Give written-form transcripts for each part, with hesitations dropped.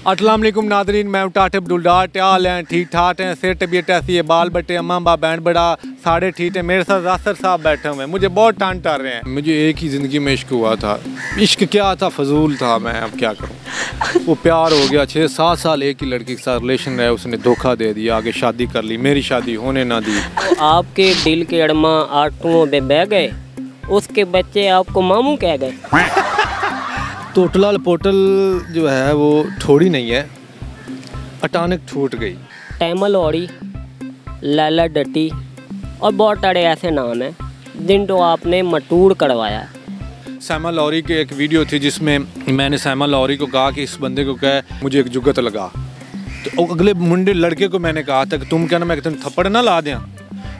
अस्सलाम वालेकुम नादरीन, मैं टाट अब्दुल डाट। क्या हाल हैं? ठीक ठाक हैं? सेहत तबीयत ऐसी है? बाल बट्टे अम्मा बा बैंड बड़ा साढ़े ठीक है। मेरे साथ यासर साहब बैठे हुए हैं, मुझे बहुत टांट कर रहे हैं। मुझे एक ही ज़िंदगी में इश्क हुआ था। इश्क क्या था, फजूल था। मैं अब क्या करूँ। वो प्यार हो गया, 6-7 साल एक ही लड़की के साथ रिलेशन रहा, उसने धोखा दे दिया, आगे शादी कर ली, मेरी शादी होने ना दी। आपके दिल के अड़मा आटुओं पे बह गए, उसके बच्चे आपको मामू कह गए। टोटला पोटल जो है वो थोड़ी नहीं है, अचानक छूट गई। टैमल औरी, लैला डटी और बहुत सारे ऐसे नाम हैं जिनको आपने मटूर करवाया। सैमा लॉरी की एक वीडियो थी जिसमें मैंने सैमा लॉरी को कहा कि इस बंदे को कहे मुझे एक जुगत लगा। तो अगले मुंडे लड़के को मैंने कहा था कि तुम क्या ना मैं तुम थप्पड़ ना ला दें।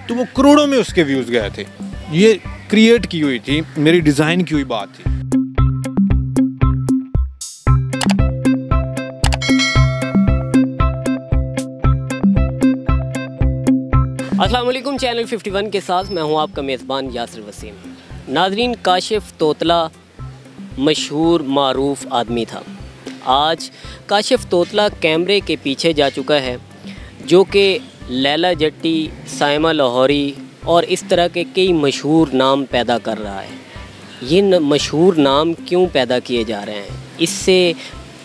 तो वो करोड़ों में उसके व्यूज़ गए थे। ये क्रिएट की हुई थी, मेरी डिज़ाइन की हुई बात थी। अस्सलाम वालेकुम, चैनल 51 के साथ मैं हूं आपका मेज़बान यासिर वसीम। नाजरीन, काशिफ तोतला मशहूर मारूफ आदमी था। आज काशिफ तोतला कैमरे के पीछे जा चुका है, जो कि लैला जट्टी, साइमा लाहौरी और इस तरह के कई मशहूर नाम पैदा कर रहा है। ये मशहूर नाम क्यों पैदा किए जा रहे हैं, इससे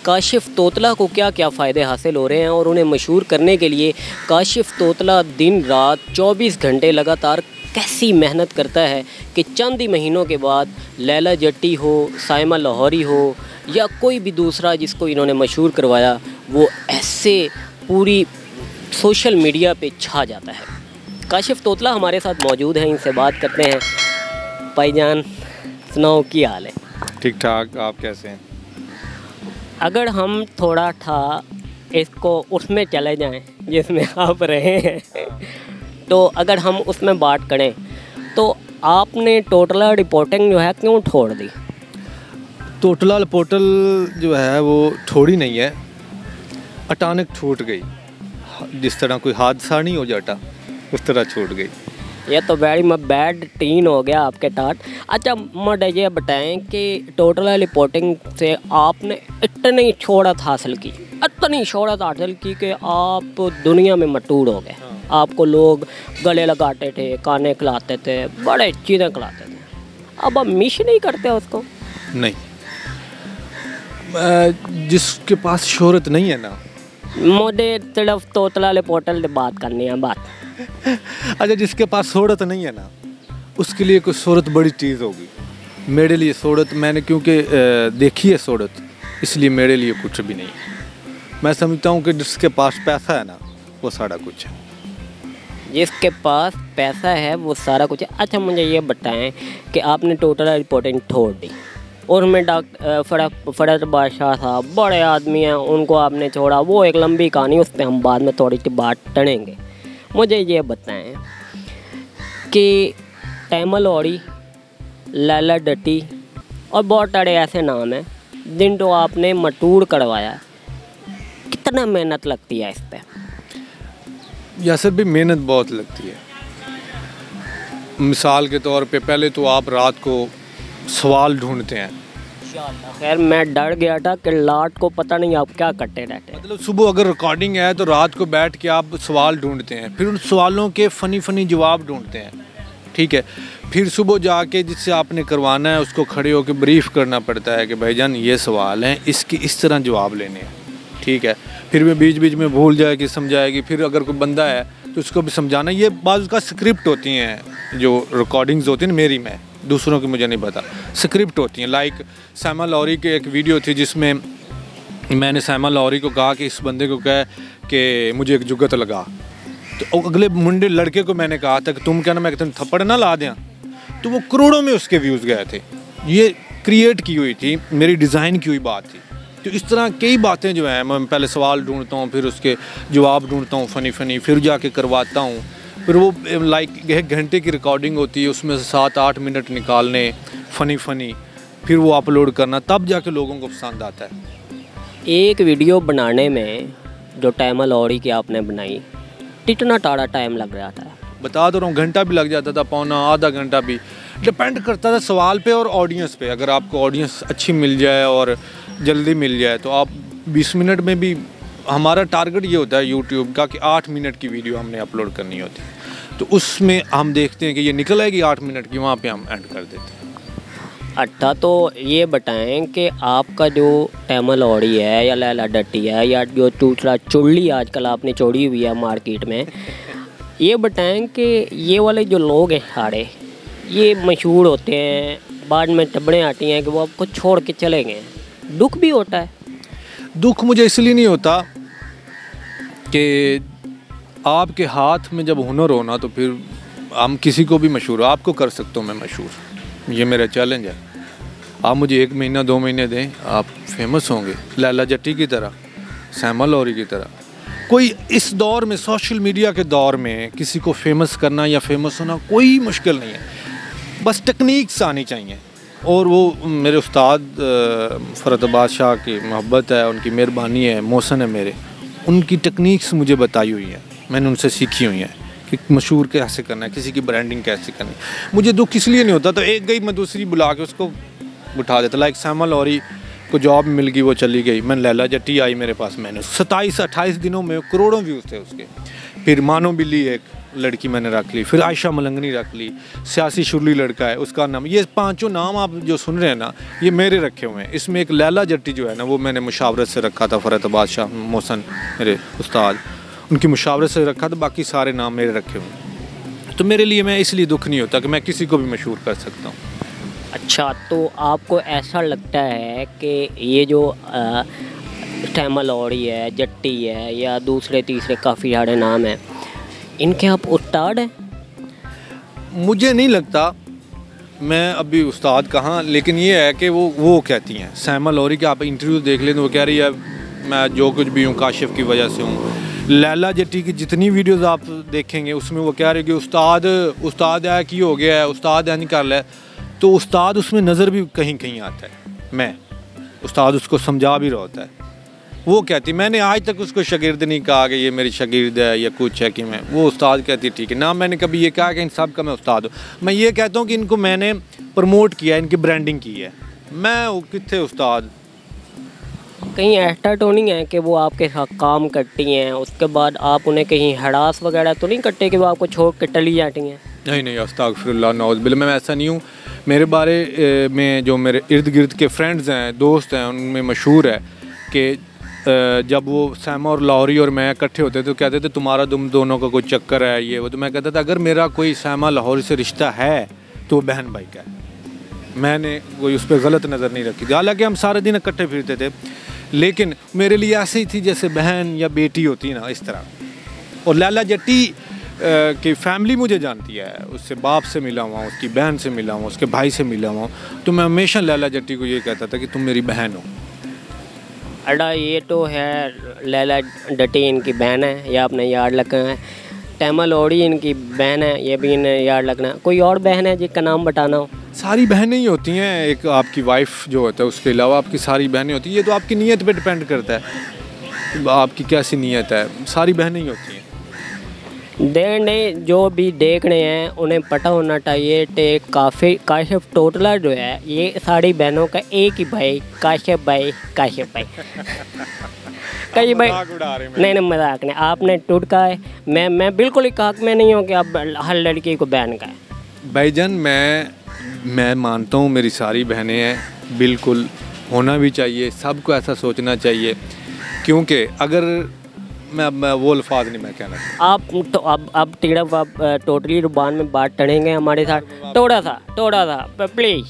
काशिफ तोतला को क्या क्या फ़ायदे हासिल हो रहे हैं, और उन्हें मशहूर करने के लिए काशिफ तोतला दिन रात 24 घंटे लगातार कैसी मेहनत करता है कि चंद ही महीनों के बाद लैला जट्टी हो, साइमा लाहौरी हो या कोई भी दूसरा जिसको इन्होंने मशहूर करवाया, वो ऐसे पूरी सोशल मीडिया पे छा जाता है। काशिफ तोतला हमारे साथ मौजूद हैं, इनसे बात करते हैं। भाईजान सुनाओ, क्या हाल है? ठीक ठाक, आप कैसे हैं? अगर हम थोड़ा था इसको उसमें चले जाएं जिसमें आप रहे हैं, तो अगर हम उसमें बात करें तो आपने टोटला रिपोर्टिंग जो है क्यों छोड़ दी? टोटला पोर्टल जो है वो थोड़ी नहीं है, अचानक छूट गई। जिस तरह कोई हादसा नहीं हो जाता उस तरह छूट गई। ये तो वेरी बैड टीन हो गया आपके टाट। अच्छा, मुझे ये बताएं कि टोटल रिपोर्टिंग से आपने इतनी शोहरत हासिल की, इतनी शोहरत हासिल की कि आप दुनिया में मशहूर हो गए। आपको लोग गले लगाते थे, खाने खिलाते थे, बड़े चीज़ें खिलाते थे। अब आप मिस नहीं करते उसको? नहीं, जिसके पास शोहरत नहीं है ना, मुझे सिर्फ तोतला रिपोर्टर से बात करनी है बात। अच्छा, जिसके पास शोहरत नहीं है ना, उसके लिए कोई शोहरत बड़ी चीज़ होगी। मेरे लिए शोहरत, मैंने क्योंकि देखी है शोहरत, इसलिए मेरे लिए कुछ भी नहीं। मैं समझता हूँ कि जिसके पास पैसा है ना, वो सारा कुछ है। जिसके पास पैसा है वो सारा कुछ है। अच्छा, मुझे ये बताएं कि आपने टोटल रिपोर्टिंग छोड़ दी और मैं फरत बादशाह साहब बड़े आदमी हैं, उनको आपने छोड़ा। वो एक लंबी कहानी, उस पर हम बाद में थोड़ी सी बात टनेंगे। मुझे ये बताएं कि टैमल औरी, लैला डटी और बहुत सारे ऐसे नाम हैं जिनको आपने मटूर करवाया। कितना मेहनत लगती है इस पर? यासर भी मेहनत बहुत लगती है। मिसाल के तौर पे पहले तो आप रात को सवाल ढूंढते हैं। खैर, मैं डर गया था कि लाट को पता नहीं आप क्या करते रहते हैं। मतलब सुबह अगर रिकॉर्डिंग है तो रात को बैठ के आप सवाल ढूंढते हैं, फिर उन सवालों के फ़नी जवाब ढूंढते हैं, ठीक है। फिर सुबह जाके जिससे आपने करवाना है उसको खड़े होकर ब्रीफ करना पड़ता है कि भाईजान ये सवाल हैं, इसकी इस तरह जवाब लेने हैं, ठीक है। फिर भी बीच बीच में भूल जाएगी, समझाएगी। फिर अगर कोई बंदा है तो उसको भी समझाना। ये बाज़ का स्क्रिप्ट होती हैं, जो रिकॉर्डिंग्स होती हैं ना, मेरी में दूसरों की मुझे नहीं पता, स्क्रिप्ट होती हैं। लाइक सैमा लॉरी की एक वीडियो थी जिसमें मैंने सैमा लॉरी को कहा कि इस बंदे को कहे कि मुझे एक जुगत लगा। तो अगले मुंडे लड़के को मैंने कहा था कि तुम क्या ना मैं तुम थप्पड़ ना ला दें। तो वो करोड़ों में उसके व्यूज़ गए थे। ये क्रिएट की हुई थी, मेरी डिज़ाइन की हुई बात थी। तो इस तरह कई बातें जो हैं, मैं पहले सवाल ढूंढता हूँ, फिर उसके जवाब ढूंढता हूँ फ़नी, फिर जाके करवाता हूँ। फिर वो लाइक 1 घंटे की रिकॉर्डिंग होती है, उसमें से 7-8 मिनट निकालने फ़नी, फिर वो अपलोड करना, तब जाके लोगों को पसंद आता है। एक वीडियो बनाने में जो टैमल औरी की आपने बनाई, कितना टाड़ा टाइम लग रहा था? बता दो रहा हूँ, घंटा भी लग जाता था, पौना आधा घंटा भी, डिपेंड करता था सवाल पे और ऑडियंस पे। अगर आपको ऑडियंस अच्छी मिल जाए और जल्दी मिल जाए तो आप 20 मिनट में भी हमारा टारगेट ये होता है यूट्यूब का कि 8 मिनट की वीडियो हमने अपलोड करनी होती है, तो उसमें हम देखते हैं कि ये निकल आएगी 8 मिनट की, वहाँ पे हम एंड कर देते हैं। अच्छा, तो ये बताएं कि आपका जो टैमल ऑडी है या लैला डट्टी है या जो दूसरा चुल्ली आजकल आपने छोड़ी हुई है मार्केट में, ये बताएं कि ये वाले जो लोग हैं सारे ये मशहूर होते हैं, बाद में टबड़ें आती हैं कि वो आपको छोड़ के चले गए, दुख भी होता है? दुख मुझे इसलिए नहीं होता कि आपके हाथ में जब हुनर हो ना, तो फिर हम किसी को भी मशहूर, आपको कर सकता हूँ मैं मशहूर, ये मेरा चैलेंज है। आप मुझे 1 महीना 2 महीने दें, आप फेमस होंगे लैला जट्टी की तरह, सैमा लौरी की तरह। कोई इस दौर में, सोशल मीडिया के दौर में, किसी को फेमस करना या फेमस होना कोई मुश्किल नहीं है, बस टेक्निक्स आनी चाहिए। और वो मेरे उस्ताद फ़रत बादशाह की मोहब्बत है, उनकी मेहरबानी है, मोहसन है मेरे, उनकी टेक्निक्स मुझे बताई हुई हैं, मैंने उनसे सीखी हुई हैं कि मशहूर कैसे करना है, किसी की ब्रांडिंग कैसे करनी है। मुझे दुख इसलिए नहीं होता, तो एक गई मैं दूसरी बुला के उसको उठा देता। लाइक सैमा लौरी को जॉब मिल गई, वो चली गई, मैं लैला जट्टी आई मेरे पास, मैंने 27-28 दिनों में करोड़ों व्यूज़ थे उसके। फिर मानो बिल्ली एक लड़की मैंने रख ली, फिर आयशा मलंगनी रख ली, सियासी शुरली लड़का है उसका नाम, ये 5 नाम आप जो सुन रहे हैं ना, ये मेरे रखे हुए हैं। इसमें एक लैला जट्टी जो है ना, वो मैंने मुशावरत से रखा था, फ़रत बादशाह मोहसन मेरे उस्ताद, उनकी मुशावरत से रखा था, बाकी सारे नाम मेरे रखे हुए हैं। तो मेरे लिए मैं इसलिए दुख नहीं होता कि मैं किसी को भी मशहूर कर सकता हूँ। अच्छा, तो आपको ऐसा लगता है कि ये जो टैमल ऑडी है, जट्टी है या दूसरे तीसरे काफ़ी सारे नाम हैं, इनके आप उस्ताद हैं? मुझे नहीं लगता, मैं अभी उस्ताद कहाँ, लेकिन ये है कि वो कहती हैं, सैमा लौरी के आप इंटरव्यू देख लें तो वो कह रही है मैं जो कुछ भी हूँ काशिफ की वजह से हूँ। लैला जट्टी की जितनी वीडियोस आप देखेंगे उसमें वो कह रहे हैं कि उस्ताद है कि हो गया है, उस्ताद है नहीं कर ले, तो उस्ताद उसमें नज़र भी कहीं कहीं आता है, मैं उस्ताद उसको समझा भी रहा होता है। वो कहती, मैंने आज तक उसको शागिर्द नहीं कहा कि ये मेरी शागिर्द है या कुछ है कि मैं, वो उस्ताद कहती ठीक है ना, मैंने कभी ये कहा कि इन सब का मैं उस्ताद हूँ। मैं ये कहता हूँ कि इनको मैंने प्रमोट किया, इनकी ब्रांडिंग की है, मैं कितने उस्ताद। कहीं ऐसा तो नहीं है कि वो आपके साथ काम करती हैं, उसके बाद आप उन्हें कहीं हड़ास वगैरह तो नहीं करते कि वो आपको छोड़ के टली जाती हैं? नहीं, अस्तगफिरुल्लाह, नौज़ बिल्लाह, मैं ऐसा नहीं हूँ। मेरे बारे में जो मेरे इर्द गिर्द के फ्रेंड्स हैं, दोस्त हैं, उनमें मशहूर है कि जब वो सैमा और लौरी और मैं इकट्ठे होते थे तो कहते थे तुम्हारा तुम दोनों का कोई चक्कर है ये वो, तो मैं कहता था अगर मेरा कोई सैमा लाहौरी से रिश्ता है तो बहन भाई का है, मैंने कोई उस पर गलत नज़र नहीं रखी थी। हालांकि हम सारे दिन इकट्ठे फिरते थे, लेकिन मेरे लिए ऐसे ही थी जैसे बहन या बेटी होती ना, इस तरह। और लैला जट्टी की फैमिली मुझे जानती है, उससे बाप से मिला हुआ, उसकी बहन से मिला हुआ, उसके भाई से मिला हुआ, तो मैं हमेशा लैला जट्टी को ये कहता था कि तुम मेरी बहन हो। अड़ा, ये तो है लैला डट्टी इनकी बहन है, ये आपने याद रखना है। टैमल ऑडी इनकी बहन है, ये भी इन्हें याद रखना है। कोई और बहन है जिसका नाम बताना हो? सारी बहनें ही होती हैं, एक आपकी वाइफ जो होता है उसके अलावा आपकी सारी बहनें होती हैं। ये तो आपकी नीयत पे डिपेंड करता है, आपकी कैसी नीयत है, सारी बहनें ही होती हैं। नहीं, जो भी देख रहे हैं उन्हें पता होना चाहिए कि काशिफ तोतला जो है ये सारी बहनों का एक ही भाई, काशिफ भाई। कई भाई नहीं मजाक नहीं, आपने टूटका है, मैं बिल्कुल ही हक में नहीं हूँ कि आप हर लड़की को बहन का है। भाईजान मैं मानता हूँ मेरी सारी बहनें हैं, बिल्कुल होना भी चाहिए, सबको ऐसा सोचना चाहिए, क्योंकि अगर मैं वो अल्फाज नहीं मैं कहना। आप तो अब टिड़प आप टोटली जुबान में बात टढ़ेंगे हमारे साथ, थोड़ा सा प्लीज़।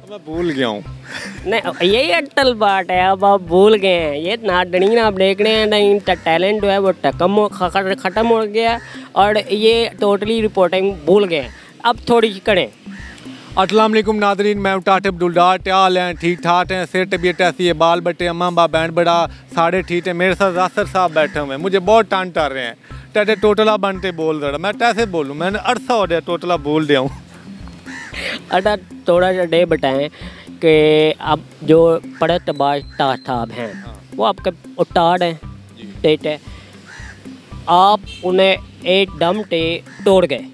मैं भूल गया हूँ। नहीं, यही अटल बात है, अब आप भूल गए हैं। ये नाटनी आप देख रहे हैं ना, इनका टैलेंट जो है वो ख़त्म हो गया और ये टोटली रिपोर्टिंग भूल गए। अब थोड़ी सी करें। अस्सलाम वालेकुम नादरीन, मैं टाटे अब्दुल्ला, क्या हाल हैं? ठीक ठाक हैं? सेहत तबीयत ऐसी है? बाल बट्टे, अम्मा बा बैंड बड़ा साढ़े ठीक है। मेरे साथ रासर साहब बैठे हुए हैं, मुझे बहुत टान कर रहे हैं। टाटे टोटला बनते बोल रहा, मैं कैसे बोलूँ? मैंने अरसा हो गया टोटला बोल दिया हूँ। अटा थोड़ा सा डे बताएं कि अब जो पड़त बाज साहब हैं वो आपके उस्ताद हैं, ठीक है, आप उन्हें एकदम से तोड़ गए,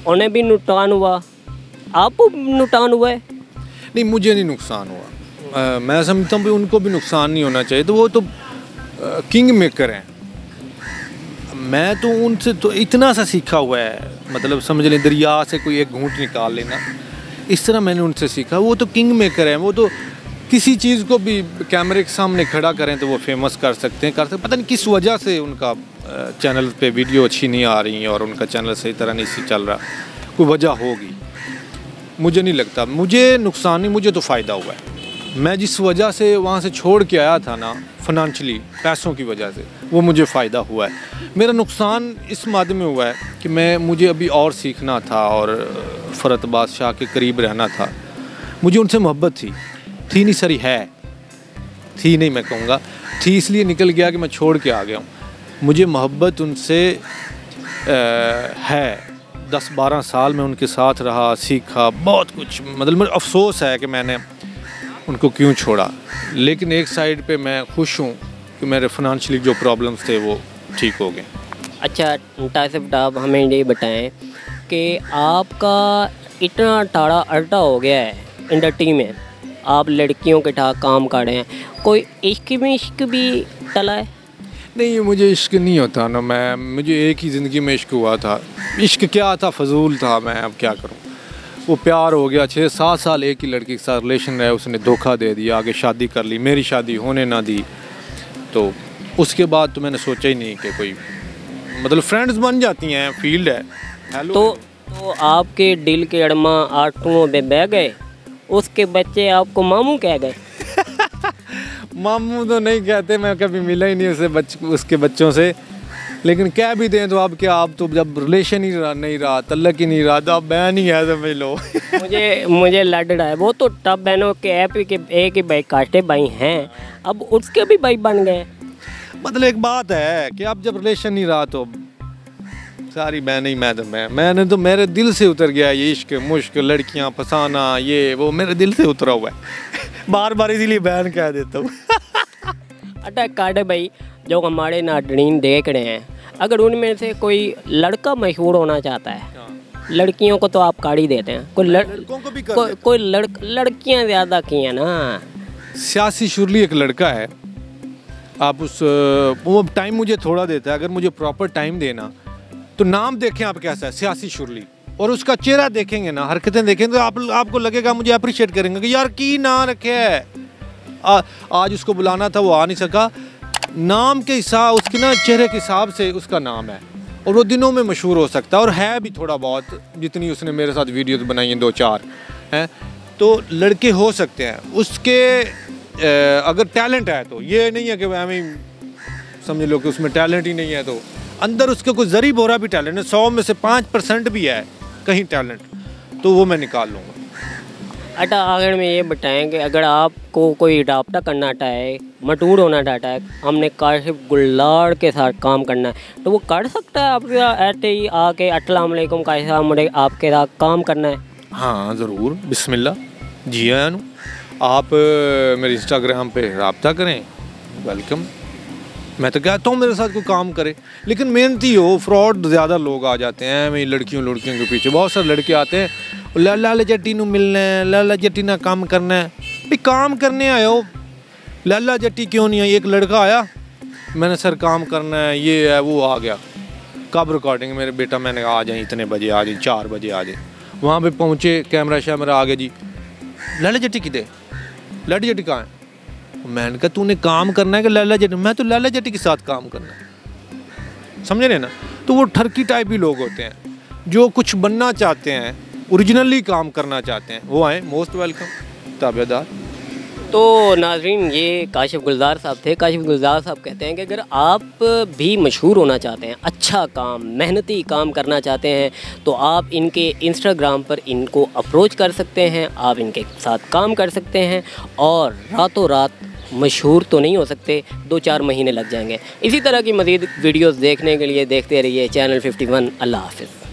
उन्हें भी नुकसान हुआ, आपको नुकसान हुआ है? नहीं, मुझे नहीं नुकसान हुआ, मैं समझता हूँ भी उनको भी नुकसान नहीं होना चाहिए। तो वो तो किंग मेकर हैं। मैं तो उनसे तो इतना सा सीखा हुआ है, मतलब समझ लें दरिया से कोई एक घूंट निकाल लेना, इस तरह मैंने उनसे सीखा। वो तो किंग मेकर हैं। वो तो किसी चीज़ को भी कैमरे के सामने खड़ा करें तो वो फेमस कर सकते हैं। पता नहीं किस वजह से उनका चैनल पे वीडियो अच्छी नहीं आ रही है और उनका चैनल सही तरह नहीं चल रहा, कोई वजह होगी, मुझे नहीं लगता। मुझे नुकसान नहीं, मुझे तो फ़ायदा हुआ है। मैं जिस वजह से वहाँ से छोड़ के आया था ना, फाइनेंशियली पैसों की वजह से, वो मुझे फ़ायदा हुआ है। मेरा नुकसान इस मादे में हुआ है कि मुझे अभी और सीखना था और फ़रत बादशाह के करीब रहना था। मुझे उनसे मोहब्बत थी नहीं सरी है, थी नहीं मैं कहूँगा, थी इसलिए निकल गया कि मैं छोड़ के आ गया हूँ। मुझे मोहब्बत उनसे है। 10-12 साल में उनके साथ रहा, सीखा बहुत कुछ। मतलब मुझे अफसोस है कि मैंने उनको क्यों छोड़ा, लेकिन एक साइड पे मैं खुश हूँ कि मेरे फाइनेंशियली जो प्रॉब्लम्स थे वो ठीक हो गए। अच्छा तासिफ, आप हमें ये बताएं कि आपका इतना टाड़ा अड्डा हो गया है इंडस्ट्री में, आप लड़कियों के ठा काम कर रहे हैं, कोई इश्क भी टला है? नहीं, मुझे इश्क नहीं होता ना। मुझे एक ही ज़िंदगी में इश्क हुआ था। इश्क क्या था, फजूल था। मैं अब क्या करूँ, वो प्यार हो गया। 6-7 साल एक ही लड़की के साथ रिलेशन रहे, उसने धोखा दे दिया, आगे शादी कर ली, मेरी शादी होने ना दी। तो उसके बाद तो मैंने सोचा ही नहीं कि कोई, मतलब फ्रेंड्स बन जाती हैं, फील्ड है। हेलो तो आपके दिल के अड़मा आटुओं में बह गए, उसके बच्चे आपको मामू कह गए? मामू तो नहीं कहते, मैं कभी मिला ही नहीं उसके बच्चों से। लेकिन क्या भी दें तो अब क्या, आप तो जब रिलेशन ही नहीं रहा, तल्लक ही नहीं रहा, तो अब बहन ही है, समझ लो। मुझे लड़ रहा है। वो तो तब बहनों के एक ही भाई काटे भाई हैं, अब उसके भी भाई बन गए। मतलब एक बात है कि अब जब रिलेशन नहीं रहा तो सारी बहनें ही मैंने तो मेरे दिल से उतर गया ये इश्क मुश्क, लड़कियां फसाना, ये वो मेरे दिल से उतरा हुआ है। बार इसीलिए बहन कह देता हूँ। अटैक काटे भाई, जो हमारे नादरीन देख रहे हैं, अगर उनमें से कोई लड़का मशहूर होना चाहता है, लड़कियों को तो आप काट ही देते हैं, कोई लड़कियां ज़्यादा की हैं ना। सियासी शुरली एक लड़का है, आप वो टाइम मुझे थोड़ा देता है। अगर मुझे प्रॉपर टाइम देना तो नाम देखें आप कैसा है, सियासी शुरली, और उसका चेहरा देखेंगे ना, हरकतें देखेंगे तो आपको लगेगा, मुझे अप्रिशिएट करेंगे कि यार की ना रखे है। आज उसको बुलाना था, वो आ नहीं सका। नाम के हिसाब, उसके ना चेहरे के हिसाब से उसका नाम है, और वो दिनों में मशहूर हो सकता है, और है भी थोड़ा बहुत। जितनी उसने मेरे साथ वीडियोस बनाई हैं 2-4 हैं, तो लड़के हो सकते हैं उसके अगर टैलेंट है। तो ये नहीं है कि हमें समझ लो कि उसमें टैलेंट ही नहीं है, तो अंदर उसके कोई जरी बोरा भी टैलेंट है, 100 में से 5% भी है कहीं टैलेंट, तो वो मैं निकाल लूँगा। अच्छा, आखिर में ये बताएं कि अगर आपको कोई रब्ता करना चाहे, मटूर होना चाहता है, हमने काशिफ गुल्लार के साथ काम करना है, तो वो कर सकता है? आप ऐसे ही आके अस्सलाम वालेकुम काशिफ साहब, मुझे आपके साथ काम करना है? हाँ ज़रूर, बिस्मिल्लाह। जी हाँ, आप मेरे इंस्टाग्राम पे रब्ता करें, वेलकम। मैं तो कहता हूँ मेरे साथ कोई काम करे, लेकिन मेहनती हो। फ्रॉड ज़्यादा लोग आ जाते हैं मेरी लड़कियों के पीछे। बहुत सारे लड़के आते हैं, लाला जट्टी नू मिलना है, लाला जट्टी ना काम करना है। भाई काम करने आए हो, लाला जट्टी क्यों नहीं आई? एक लड़का आया, मैंने सर काम करना है, ये है वो, आ गया। कब रिकॉर्डिंग? मेरे बेटा, मैंने कहा आ जाए, इतने बजे आ जाए, 4 बजे आ जाए। वहाँ पे पहुँचे, कैमरा शैमरा आ गया जी, लाला जट्टी किधर? लाला जट्टी कहाँ है? मैंने कहा तूने काम करना है कि लाला जट्टी? मैं तो लाला जट्टी के साथ काम करना है, समझ रहे ना? तो वो ठरकी टाइप भी लोग होते हैं जो कुछ बनना चाहते हैं, ओरिजिनली काम करना चाहते हैं, वो आए, मोस्ट वेलकम, ताबेदार। तो नाज़रीन, ये काशिफ गुलजार साहब थे। काशिफ गुलजार साहब कहते हैं कि अगर आप भी मशहूर होना चाहते हैं, अच्छा काम, मेहनती काम करना चाहते हैं, तो आप इनके इंस्टाग्राम पर इनको अप्रोच कर सकते हैं, आप इनके साथ काम कर सकते हैं, और रातों रात मशहूर तो नहीं हो सकते, 2-4 महीने लग जाएंगे। इसी तरह की मज़ीद वीडियोज़ देखने के लिए देखते रहिए चैनल 51। अल्लाह हाफ़िज़।